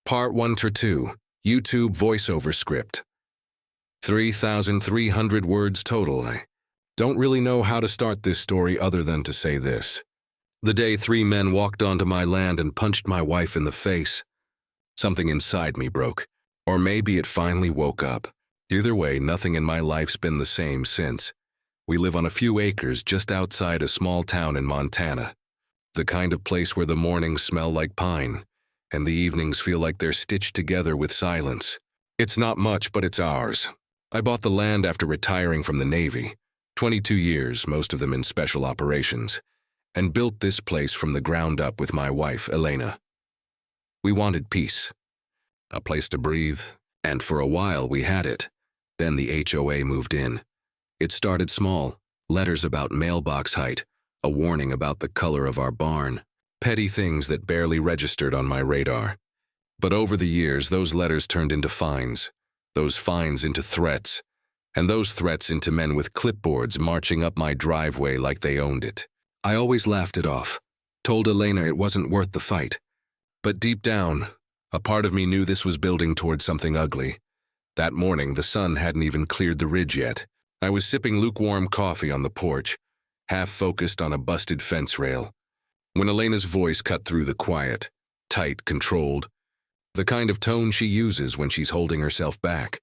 Part 1 to 2, YouTube voiceover script. 3,300 words total. I don't really know how to start this story other than to say this. The day 3 men walked onto my land and punched my wife in the face, something inside me broke. Or maybe it finally woke up. Either way, nothing in my life's been the same since. We live on a few acres just outside a small town in Montana. The kind of place where the mornings smell like pine, and the evenings feel like they're stitched together with silence. It's not much, but it's ours. I bought the land after retiring from the Navy, 22 years, most of them in special operations, and built this place from the ground up with my wife, Elena. We wanted peace, a place to breathe, and for a while we had it. Then the HOA moved in. It started small, letters about mailbox height, a warning about the color of our barn, petty things that barely registered on my radar. But over the years, those letters turned into fines, those fines into threats, and those threats into men with clipboards marching up my driveway like they owned it. I always laughed it off, told Elena it wasn't worth the fight. But deep down, a part of me knew this was building towards something ugly. That morning, the sun hadn't even cleared the ridge yet. I was sipping lukewarm coffee on the porch, half focused on a busted fence rail, when Elena's voice cut through the quiet, tight, controlled, the kind of tone she uses when she's holding herself back.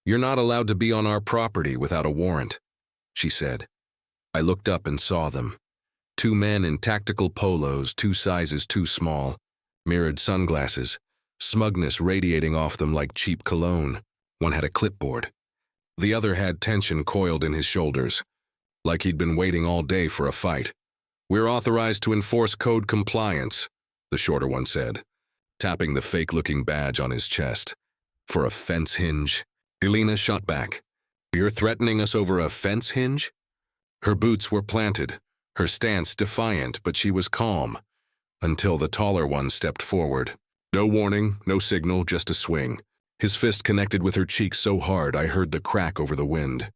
"You're not allowed to be on our property without a warrant," she said. I looked up and saw them. 2 men in tactical polos, 2 sizes too small, mirrored sunglasses, smugness radiating off them like cheap cologne. One had a clipboard. The other had tension coiled in his shoulders, like he'd been waiting all day for a fight. "We're authorized to enforce code compliance," the shorter one said, tapping the fake-looking badge on his chest. "For a fence hinge?" Elena shot back. "You're threatening us over a fence hinge?" Her boots were planted, her stance defiant, but she was calm, until the taller one stepped forward. No warning, no signal, just a swing. His fist connected with her cheek so hard I heard the crack over the wind.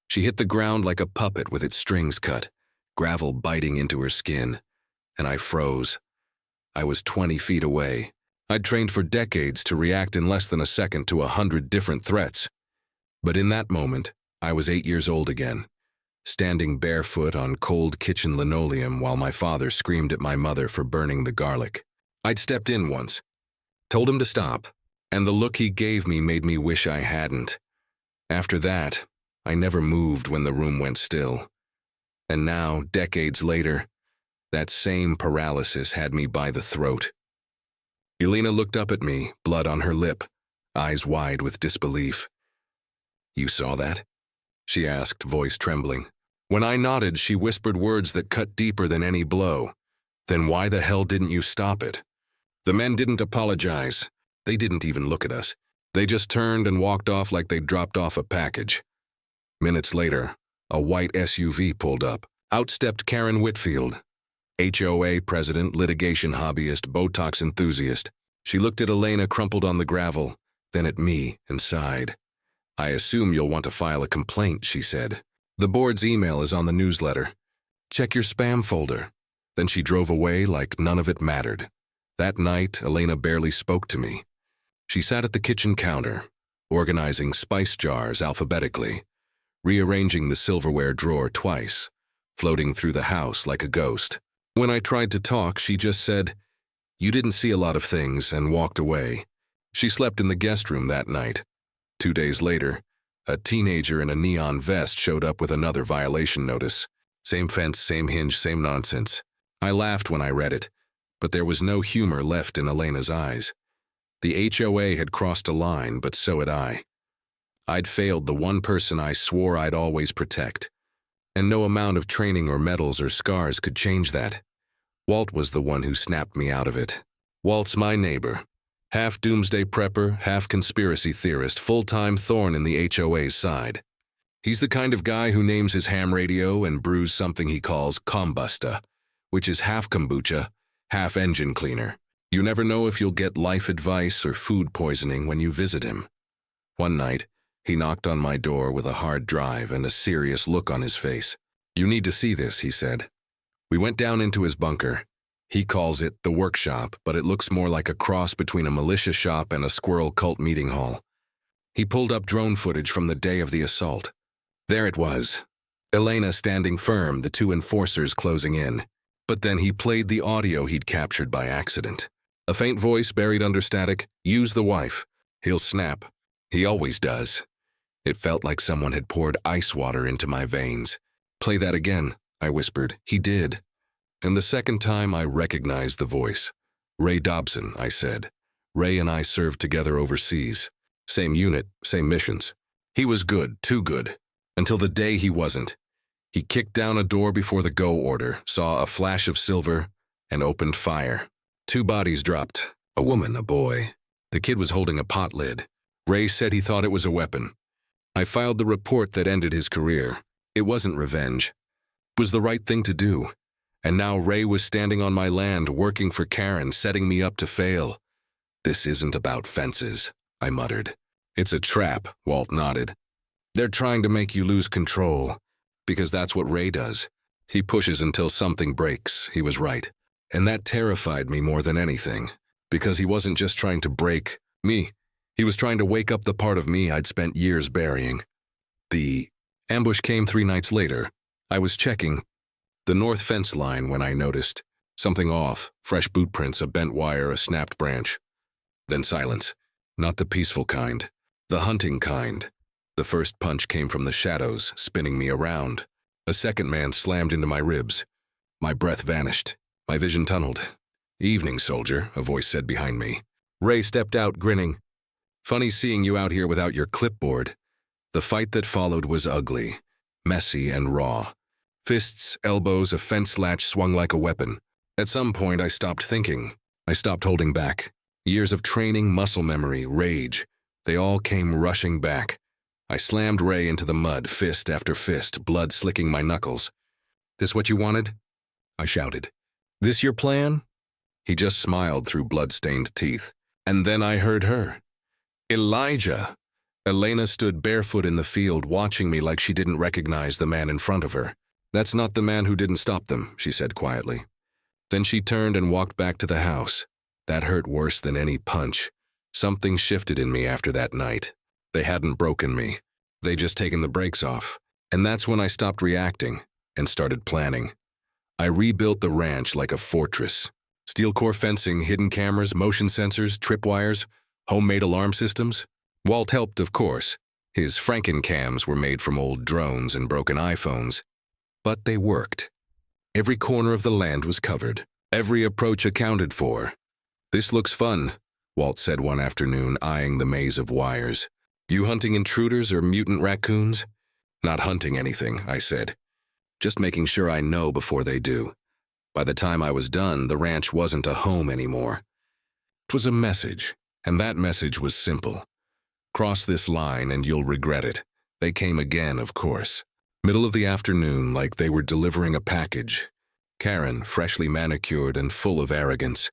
She hit the ground like a puppet with its strings cut, gravel biting into her skin, and I froze. I was 20 feet away. I'd trained for decades to react in less than a second to 100 different threats. But in that moment, I was 8 years old again, standing barefoot on cold kitchen linoleum while my father screamed at my mother for burning the garlic. I'd stepped in once, told him to stop, and the look he gave me made me wish I hadn't. After that, I never moved when the room went still. And now, decades later, that same paralysis had me by the throat. Elena looked up at me, blood on her lip, eyes wide with disbelief. "You saw that?" she asked, voice trembling. When I nodded, she whispered words that cut deeper than any blow. "Then why the hell didn't you stop it?" The men didn't apologize. They didn't even look at us. They just turned and walked off like they'd dropped off a package. Minutes later, a white SUV pulled up. Out stepped Karen Whitfield, HOA president, litigation hobbyist, Botox enthusiast. She looked at Elena crumpled on the gravel, then at me and sighed. "I assume you'll want to file a complaint," she said. "The board's email is on the newsletter. Check your spam folder." Then she drove away like none of it mattered. That night, Elena barely spoke to me. She sat at the kitchen counter, organizing spice jars alphabetically, rearranging the silverware drawer twice, floating through the house like a ghost. When I tried to talk, she just said, "You didn't see a lot of things," and walked away. She slept in the guest room that night. 2 days later, a teenager in a neon vest showed up with another violation notice. Same fence, same hinge, same nonsense. I laughed when I read it, but there was no humor left in Elena's eyes. The HOA had crossed a line, but so had I. I'd failed the one person I swore I'd always protect, and no amount of training or medals or scars could change that. Walt was the one who snapped me out of it. Walt's my neighbor, half doomsday prepper, half conspiracy theorist, full-time thorn in the HOA's side. He's the kind of guy who names his ham radio and brews something he calls kombusta, which is half kombucha, half engine cleaner. You never know if you'll get life advice or food poisoning when you visit him. One night, he knocked on my door with a hard drive and a serious look on his face. "You need to see this," he said. We went down into his bunker. He calls it the workshop, but it looks more like a cross between a militia shop and a squirrel cult meeting hall. He pulled up drone footage from the day of the assault. There it was. Elena standing firm, the two enforcers closing in. But then he played the audio he'd captured by accident. A faint voice buried under static, "Use the wife. He'll snap." He always does. It felt like someone had poured ice water into my veins. "Play that again," I whispered. He did. And the second time I recognized the voice. "Ray Dobson," I said. "Ray and I served together overseas. Same unit, same missions. He was good, too good. Until the day he wasn't. He kicked down a door before the go order, saw a flash of silver, and opened fire. 2 bodies dropped. A woman, a boy. The kid was holding a pot lid. Ray said he thought it was a weapon. I filed the report that ended his career. It wasn't revenge. It was the right thing to do. And now Ray was standing on my land, working for Karen, setting me up to fail. "This isn't about fences," I muttered. "It's a trap," Walt nodded. "They're trying to make you lose control, because that's what Ray does. He pushes until something breaks." He was right. And that terrified me more than anything, because he wasn't just trying to break me. He was trying to wake up the part of me I'd spent years burying. The ambush came 3 nights later. I was checking the north fence line when I noticed something off, fresh boot prints, a bent wire, a snapped branch. Then silence. Not the peaceful kind, the hunting kind. The first punch came from the shadows, spinning me around. A second man slammed into my ribs. My breath vanished. My vision tunneled. "Evening, soldier," a voice said behind me. Ray stepped out, grinning. "Funny seeing you out here without your clipboard." The fight that followed was ugly, messy and raw. Fists, elbows, a fence latch swung like a weapon. At some point, I stopped thinking. I stopped holding back. Years of training, muscle memory, rage. They all came rushing back. I slammed Ray into the mud, fist after fist, blood slicking my knuckles. "This what you wanted?" I shouted. "This your plan?" He just smiled through blood-stained teeth. And then I heard her. "Elijah!" Elena stood barefoot in the field, watching me like she didn't recognize the man in front of her. "That's not the man who didn't stop them," she said quietly. Then she turned and walked back to the house. That hurt worse than any punch. Something shifted in me after that night. They hadn't broken me. They'd just taken the brakes off. And that's when I stopped reacting and started planning. I rebuilt the ranch like a fortress. Steel core fencing, hidden cameras, motion sensors, tripwires, homemade alarm systems. Walt helped, of course. His Frankencams were made from old drones and broken iPhones. But they worked. Every corner of the land was covered. Every approach accounted for. "This looks fun," Walt said one afternoon, eyeing the maze of wires. "You hunting intruders or mutant raccoons?" "Not hunting anything," I said. "Just making sure I know before they do." By the time I was done, the ranch wasn't a home anymore. It was a message, and that message was simple. Cross this line and you'll regret it. They came again, of course. Middle of the afternoon, like they were delivering a package. Karen, freshly manicured and full of arrogance.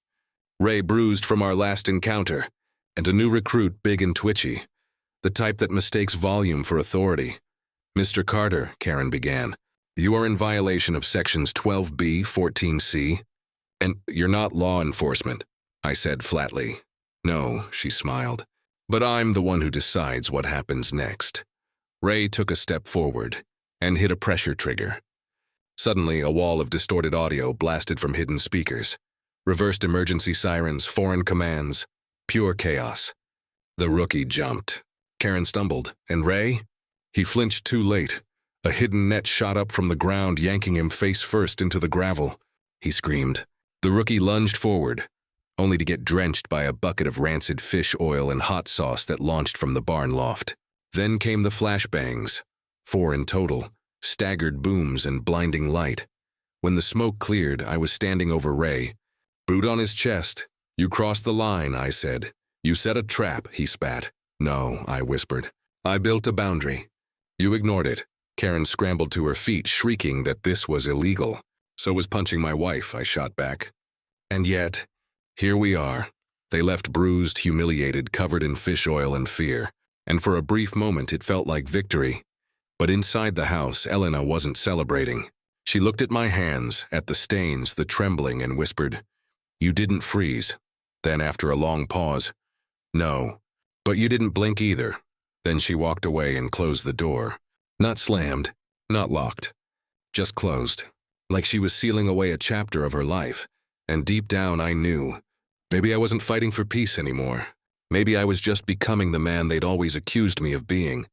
Ray, bruised from our last encounter. And a new recruit, big and twitchy. The type that mistakes volume for authority. "Mr. Carter," Karen began, "you are in violation of sections 12B, 14C. And you're not law enforcement," I said flatly. "No," she smiled. "But I'm the one who decides what happens next." Ray took a step forward and hit a pressure trigger. Suddenly, a wall of distorted audio blasted from hidden speakers. Reversed emergency sirens, foreign commands, pure chaos. The rookie jumped. Karen stumbled. And Ray? He flinched too late. A hidden net shot up from the ground, yanking him face first into the gravel. He screamed. The rookie lunged forward, only to get drenched by a bucket of rancid fish oil and hot sauce that launched from the barn loft. Then came the flashbangs, 4 in total, staggered booms and blinding light. When the smoke cleared, I was standing over Ray. Boot on his chest. "You crossed the line," I said. "You set a trap," he spat. "No," I whispered. "I built a boundary." "You ignored it." Karen scrambled to her feet, shrieking that this was illegal. "So was punching my wife," I shot back. And yet, here we are. They left bruised, humiliated, covered in fish oil and fear. And for a brief moment, it felt like victory. But inside the house, Elena wasn't celebrating. She looked at my hands, at the stains, the trembling, and whispered, "You didn't freeze." Then, after a long pause, "No, but you didn't blink either." Then she walked away and closed the door. Not slammed, not locked, just closed, like she was sealing away a chapter of her life. And deep down I knew, maybe I wasn't fighting for peace anymore. Maybe I was just becoming the man they'd always accused me of being.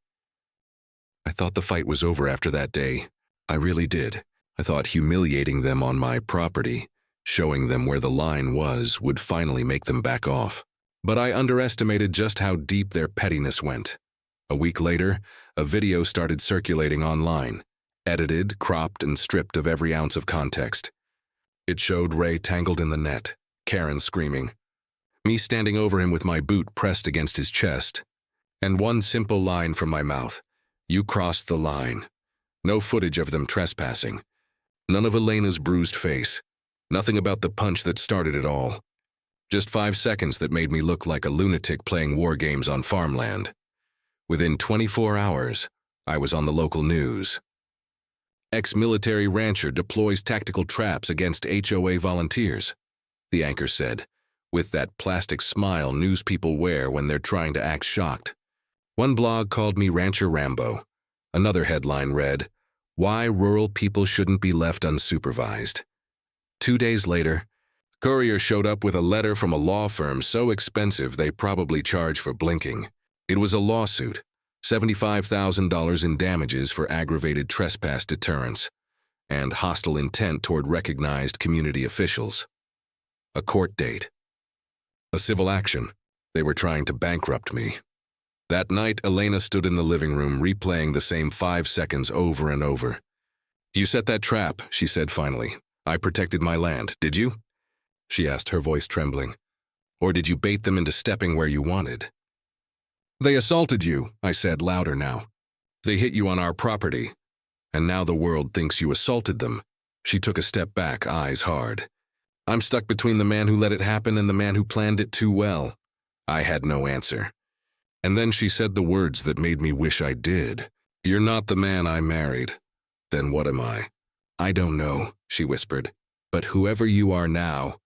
I thought the fight was over after that day. I really did. I thought humiliating them on my property, showing them where the line was, would finally make them back off. But I underestimated just how deep their pettiness went. A week later, a video started circulating online, edited, cropped, and stripped of every ounce of context. It showed Ray tangled in the net, Karen screaming, me standing over him with my boot pressed against his chest, and one simple line from my mouth, "You crossed the line." No footage of them trespassing. None of Elena's bruised face. Nothing about the punch that started it all. Just 5 seconds that made me look like a lunatic playing war games on farmland. Within 24 hours, I was on the local news. Ex-military rancher deploys tactical traps against HOA volunteers, the anchor said, with that plastic smile news people wear when they're trying to act shocked. One blog called me Rancher Rambo. Another headline read, "Why Rural People Shouldn't Be Left Unsupervised." 2 days later, a courier showed up with a letter from a law firm so expensive they probably charge for blinking. It was a lawsuit, $75,000 in damages for aggravated trespass deterrence, and hostile intent toward recognized community officials. A court date. A civil action. They were trying to bankrupt me. That night, Elena stood in the living room replaying the same 5 seconds over and over. "You set that trap," she said finally. "I protected my land, did you?" she asked, her voice trembling. "Or did you bait them into stepping where you wanted?" "They assaulted you," I said, louder now. "They hit you on our property. And now the world thinks you assaulted them." She took a step back, eyes hard. "I'm stuck between the man who let it happen and the man who planned it too well." I had no answer. And then she said the words that made me wish I did. "You're not the man I married. Then what am I?" "I don't know," she whispered. "But whoever you are now,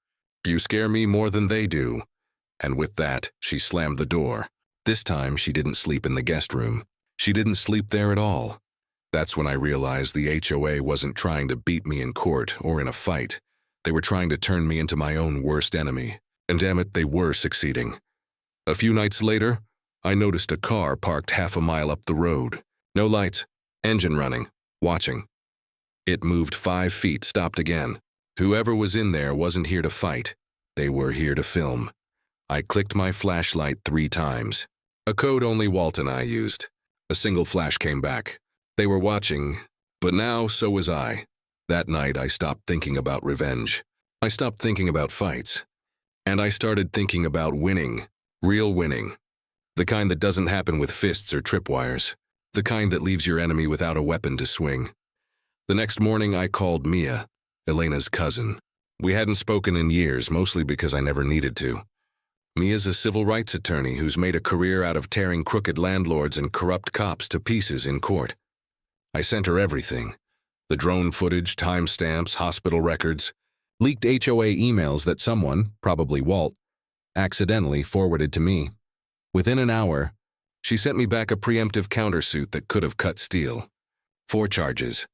you scare me more than they do." And with that, she slammed the door. This time, she didn't sleep in the guest room. She didn't sleep there at all. That's when I realized the HOA wasn't trying to beat me in court or in a fight. They were trying to turn me into my own worst enemy. And damn it, they were succeeding. A few nights later, I noticed a car parked half a mile up the road. No lights, engine running, watching. It moved 5 feet, stopped again. Whoever was in there wasn't here to fight. They were here to film. I clicked my flashlight 3 times. A code only Walt and I used. A single flash came back. They were watching, but now so was I. That night I stopped thinking about revenge. I stopped thinking about fights. And I started thinking about winning, real winning. The kind that doesn't happen with fists or tripwires. The kind that leaves your enemy without a weapon to swing. The next morning I called Mia, Elena's cousin. We hadn't spoken in years, mostly because I never needed to. Mia's a civil rights attorney who's made a career out of tearing crooked landlords and corrupt cops to pieces in court. I sent her everything. The drone footage, timestamps, hospital records, leaked HOA emails that someone, probably Walt, accidentally forwarded to me. Within an hour, she sent me back a preemptive countersuit that could have cut steel. 4 charges: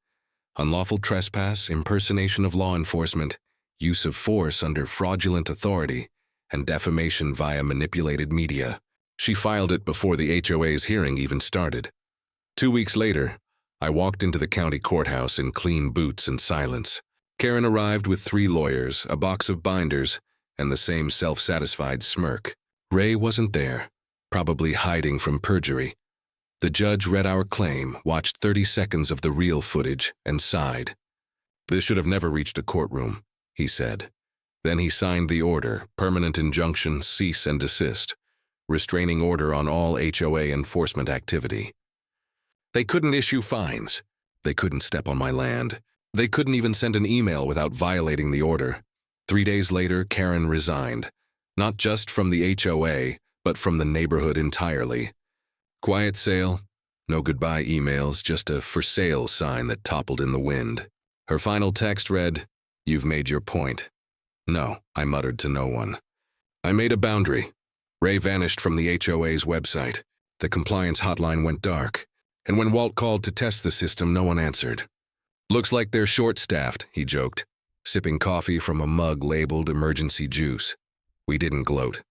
unlawful trespass, impersonation of law enforcement, use of force under fraudulent authority, and defamation via manipulated media. She filed it before the HOA's hearing even started. 2 weeks later, I walked into the county courthouse in clean boots and silence. Karen arrived with 3 lawyers, a box of binders, and the same self-satisfied smirk. Ray wasn't there, probably hiding from perjury. The judge read our claim, watched 30 seconds of the real footage, and sighed. "This should have never reached a courtroom," he said. Then he signed the order, permanent injunction, cease and desist, restraining order on all HOA enforcement activity. They couldn't issue fines. They couldn't step on my land. They couldn't even send an email without violating the order. 3 days later, Karen resigned, not just from the HOA, but from the neighborhood entirely. Quiet sale, no goodbye emails, just a for sale sign that toppled in the wind. Her final text read, "You've made your point." "No," I muttered to no one. I made a boundary. Ray vanished from the HOA's website. The compliance hotline went dark. And when Walt called to test the system, no one answered. "Looks like they're short-staffed," he joked, sipping coffee from a mug labeled emergency juice. We didn't gloat.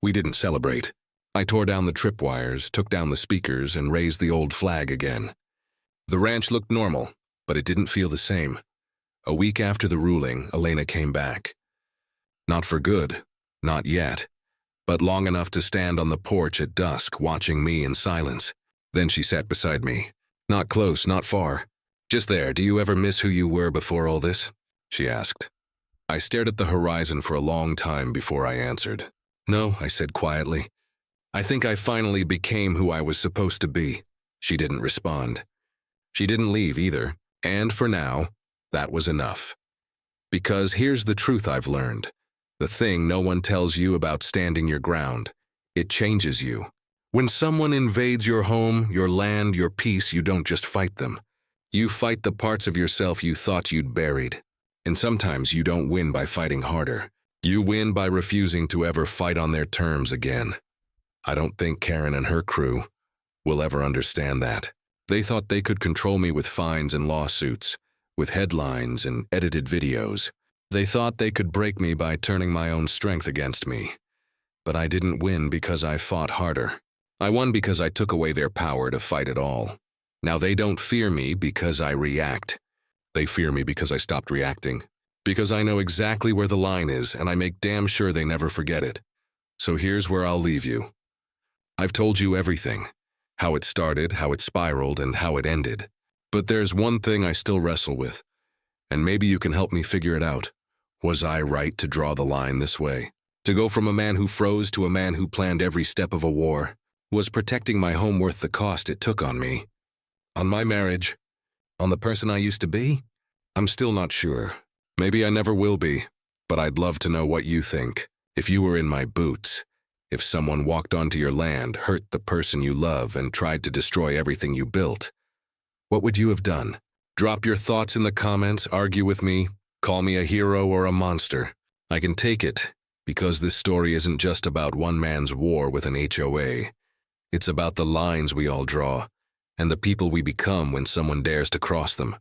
We didn't celebrate. I tore down the tripwires, took down the speakers, and raised the old flag again. The ranch looked normal, but it didn't feel the same. A week after the ruling, Elena came back. Not for good, not yet, but long enough to stand on the porch at dusk, watching me in silence. Then she sat beside me. "Not close, not far. Just there. Do you ever miss who you were before all this?" she asked. I stared at the horizon for a long time before I answered. "No," I said quietly. "I think I finally became who I was supposed to be." She didn't respond. She didn't leave either, and for now, that was enough. Because here's the truth I've learned. The thing no one tells you about standing your ground. It changes you. When someone invades your home, your land, your peace, you don't just fight them. You fight the parts of yourself you thought you'd buried. And sometimes you don't win by fighting harder. You win by refusing to ever fight on their terms again. I don't think Karen and her crew will ever understand that. They thought they could control me with fines and lawsuits, with headlines and edited videos. They thought they could break me by turning my own strength against me. But I didn't win because I fought harder. I won because I took away their power to fight at all. Now they don't fear me because I react. They fear me because I stopped reacting. Because I know exactly where the line is, and I make damn sure they never forget it. So here's where I'll leave you. I've told you everything. How it started, how it spiraled, and how it ended. But there's one thing I still wrestle with, and maybe you can help me figure it out. Was I right to draw the line this way? To go from a man who froze to a man who planned every step of a war? Was protecting my home worth the cost it took on me? On my marriage? On the person I used to be? I'm still not sure. Maybe I never will be, but I'd love to know what you think. If you were in my boots, if someone walked onto your land, hurt the person you love, and tried to destroy everything you built, what would you have done? Drop your thoughts in the comments, argue with me, call me a hero or a monster. I can take it, because this story isn't just about one man's war with an HOA. It's about the lines we all draw, and the people we become when someone dares to cross them.